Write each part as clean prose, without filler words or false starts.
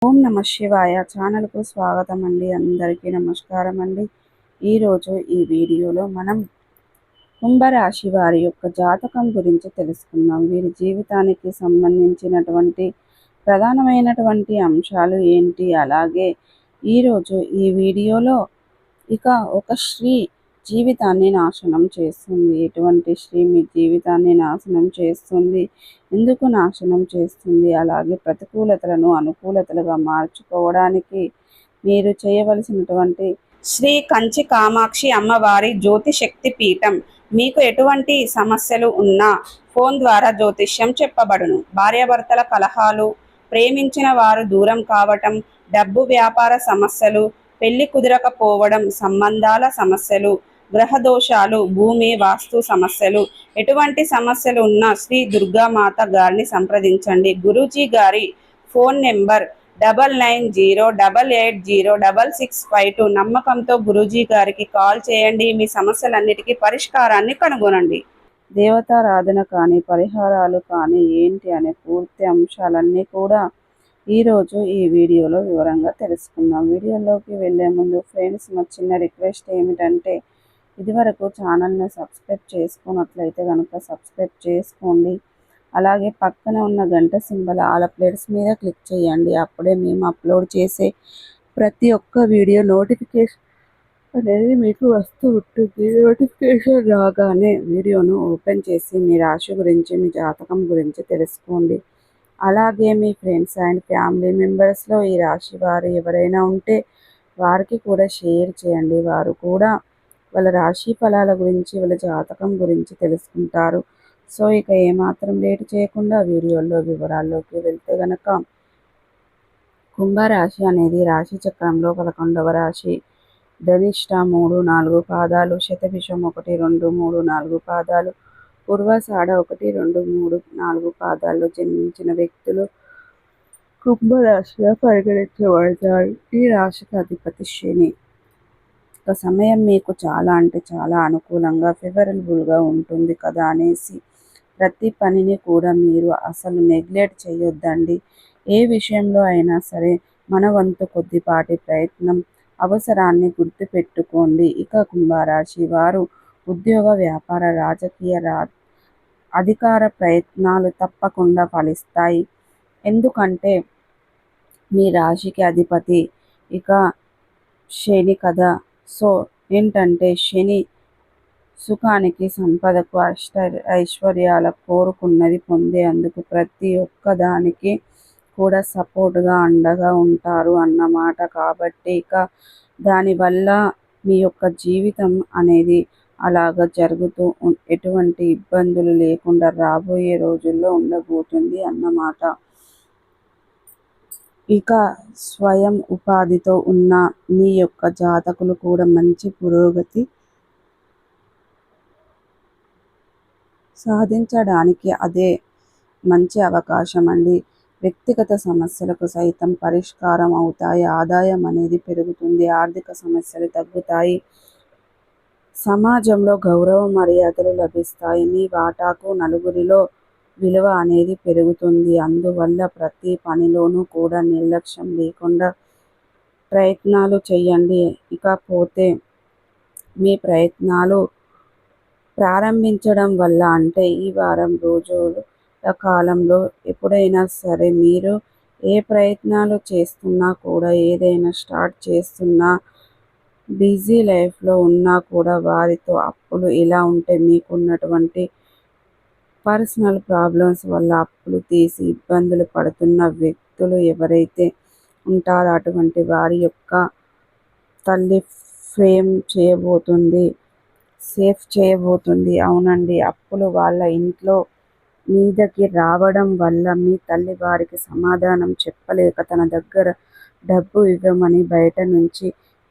ఓం నమ శివాయ ఛానల్కు స్వాగతం అండి. అందరికీ నమస్కారం అండి. ఈరోజు ఈ వీడియోలో మనం కుంభరాశి వారి యొక్క జాతకం గురించి తెలుసుకుందాం. వీరి జీవితానికి సంబంధించినటువంటి ప్రధానమైనటువంటి అంశాలు ఏంటి, అలాగే ఈరోజు ఈ వీడియోలో ఒక స్త్రీ జీవితాన్ని నాశనం చేస్తుంది. ఎటువంటి స్త్రీ మీ జీవితాన్ని నాశనం చేస్తుంది, ఎందుకు నాశనం చేస్తుంది, అలాగే ప్రతికూలతలను అనుకూలతలుగా మార్చుకోవడానికి మీరు చేయవలసినటువంటి శ్రీ కంచి కామాక్షి అమ్మవారి జ్యోతిశక్తి పీఠం. మీకు ఎటువంటి సమస్యలు ఉన్నా ఫోన్ ద్వారా జ్యోతిష్యం చెప్పబడును. భార్యాభర్తల కలహాలు, ప్రేమించిన వారు దూరం కావటం, డబ్బు వ్యాపార సమస్యలు, పెళ్లి కుదరకపోవడం, సంబంధాల సమస్యలు, గ్రహదోషాలు, భూమి వాస్తు సమస్యలు, ఎటువంటి సమస్యలు ఉన్నా శ్రీ దుర్గామాత గారిని సంప్రదించండి. గురూజీ గారి ఫోన్ నెంబర్ 9908806652. నమ్మకంతో గురూజీ గారికి కాల్ చేయండి. మీ సమస్యలన్నిటికీ పరిష్కారాన్ని కనుగొనండి. దేవతారాధన కానీ, పరిహారాలు కానీ ఏంటి అనే పూర్తి అంశాలన్నీ కూడా ఈరోజు ఈ వీడియోలో వివరంగా తెలుసుకుందాం. వీడియోలోకి వెళ్ళే ముందు ఫ్రెండ్స్, మా చిన్న రిక్వెస్ట్ ఏమిటంటే, ఇదివరకు ఛానల్ని సబ్స్క్రైబ్ చేసుకున్నట్లయితే కనుక సబ్స్క్రైబ్ చేసుకోండి. అలాగే పక్కన ఉన్న గంట సింబల్ ఆల్ అప్డేట్స్ మీద క్లిక్ చేయండి. అప్పుడే మేము అప్లోడ్ చేసే ప్రతి ఒక్క వీడియో నోటిఫికేషన్ అనేది మీకు వస్తూ ఉంటుంది. నోటిఫికేషన్ రాగానే వీడియోను ఓపెన్ చేసి మీ రాశి గురించి, మీ జాతకం గురించి తెలుసుకోండి. అలాగే మీ ఫ్రెండ్స్ అండ్ ఫ్యామిలీ మెంబర్స్లో ఈ రాశి వారు ఎవరైనా ఉంటే వారికి కూడా షేర్ చేయండి. వారు కూడా వాళ్ళ రాశి ఫలాల గురించి, వాళ్ళ జాతకం గురించి తెలుసుకుంటారు. సో ఇక ఏమాత్రం లేట్ చేయకుండా వీడియోలో వివరాల్లోకి వెళ్తే గనక, కుంభరాశి అనేది రాశి చక్రంలో 11వ రాశి. ధనిష్ట 3, 4 పాదాలు, శతభిషం 1, 2, 3, 4 పాదాలు, పూర్వాషాఢ 1, 2, 3, 4 పాదాల్లో జన్మించిన వ్యక్తులు కుంభరాశిగా పరిగణించబడతారు. ఈ రాశికి అధిపతి శని. ఒక సమయం మీకు చాలా అంటే చాలా అనుకూలంగా ఫేవరబుల్గా ఉంటుంది కదా అనేసి ప్రతి పనిని కూడా మీరు అసలు నెగ్లెక్ట్ చేయొద్దండి. ఏ విషయంలో అయినా సరే మన వంతు కొద్దిపాటి ప్రయత్నం అవసరాన్ని గుర్తుపెట్టుకోండి. ఇక కుంభరాశి వారు ఉద్యోగ, వ్యాపార, రాజకీయ, అధికార ప్రయత్నాలు తప్పకుండా ఫలిస్తాయి. ఎందుకంటే మీ రాశికి అధిపతి శని కదా. సో ఏంటంటే శని సుఖానికి, సంపదకు, ఐశ్వర్యాలకు కోరుకున్నది పొందేందుకు ప్రతి ఒక్క దానికి కూడా సపోర్ట్గా, అండగా ఉంటారు అన్నమాట. కాబట్టి దానివల్ల మీ యొక్క జీవితం అనేది అలాగ జరుగుతూ ఎటువంటి ఇబ్బందులు లేకుండా రాబోయే రోజుల్లో ఉండబోతుంది అన్నమాట. స్వయం ఉపాధితో ఉన్న మీ యొక్క జాతకులు కూడా మంచి పురోగతి సాధించడానికి అదే మంచి అవకాశం అండి. వ్యక్తిగత సమస్యలకు సైతం పరిష్కారం అవుతాయి. ఆదాయం అనేది పెరుగుతుంది. ఆర్థిక సమస్యలు తగ్గుతాయి. సమాజంలో గౌరవ మర్యాదలు లభిస్తాయి. మీ వాటాకు నలుగురిలో విలువ అనేది పెరుగుతుంది. అందువల్ల ప్రతి పనిలోనూ కూడా నిర్లక్ష్యం లేకుండా ప్రయత్నాలు చేయండి. ఇకపోతే మీ ప్రయత్నాలు ప్రారంభించడం వల్ల అంటే ఈ వారం రోజుల కాలంలో ఎప్పుడైనా సరే మీరు ఏ ప్రయత్నాలు చేస్తున్నా కూడా, ఏదైనా స్టార్ట్ చేస్తున్నా, బిజీ లైఫ్లో ఉన్నా కూడా వారితో అప్పులు ఎలా ఉంటే మీకున్నటువంటి పర్సనల్ ప్రాబ్లమ్స్ వల్ల అప్పులు తీసి ఇబ్బందులు పడుతున్న వ్యక్తులు ఎవరైతే ఉంటారో అటువంటి వారి యొక్క తల్లి సేఫ్ చేయబోతుంది. అవునండి, అప్పులు వాళ్ళ ఇంట్లో మీదకి రావడం వల్ల మీ తల్లి వారికి సమాధానం చెప్పలేక తన దగ్గర డబ్బు ఇవ్వమని బయట నుంచి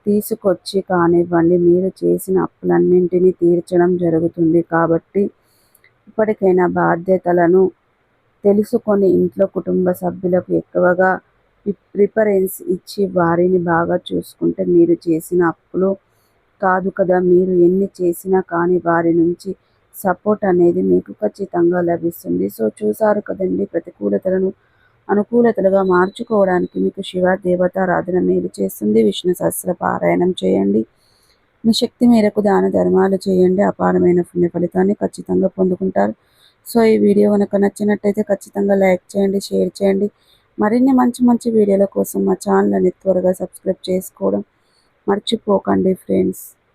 తీసుకొచ్చి కానివ్వండి మీరు చేసిన అప్పులన్నింటినీ తీర్చడం జరుగుతుంది. కాబట్టి ఇప్పటికైనా బాధ్యతలను తెలుసుకొని ఇంట్లో కుటుంబ సభ్యులకు ఎక్కువగా ప్రిఫరెన్స్ ఇచ్చి వారిని బాగా చూసుకుంటే మీరు చేసిన అప్పులు కాదు కదా. మీరు ఎన్ని చేసినా కానీ వారి నుంచి సపోర్ట్ అనేది మీకు ఖచ్చితంగా లభిస్తుంది. సో చూసారు కదండి, ప్రతికూలతలను అనుకూలతలుగా మార్చుకోవడానికి మీకు శివ దేవతారాధన మేలు చేస్తుంది. విష్ణు సహస్ర పారాయణం చేయండి. మీ శక్తి మేరకు దాన ధర్మాలు చేయండి. అపారమైన పుణ్య ఫలితాన్ని ఖచ్చితంగా పొందుకుంటారు. సో ఈ వీడియో కనుక నచ్చినట్టయితే ఖచ్చితంగా లైక్ చేయండి, షేర్ చేయండి. మరిన్ని మంచి మంచి వీడియోల కోసం మా ఛానల్ని త్వరగా సబ్స్క్రైబ్ చేసుకోవడం మర్చిపోకండి ఫ్రెండ్స్.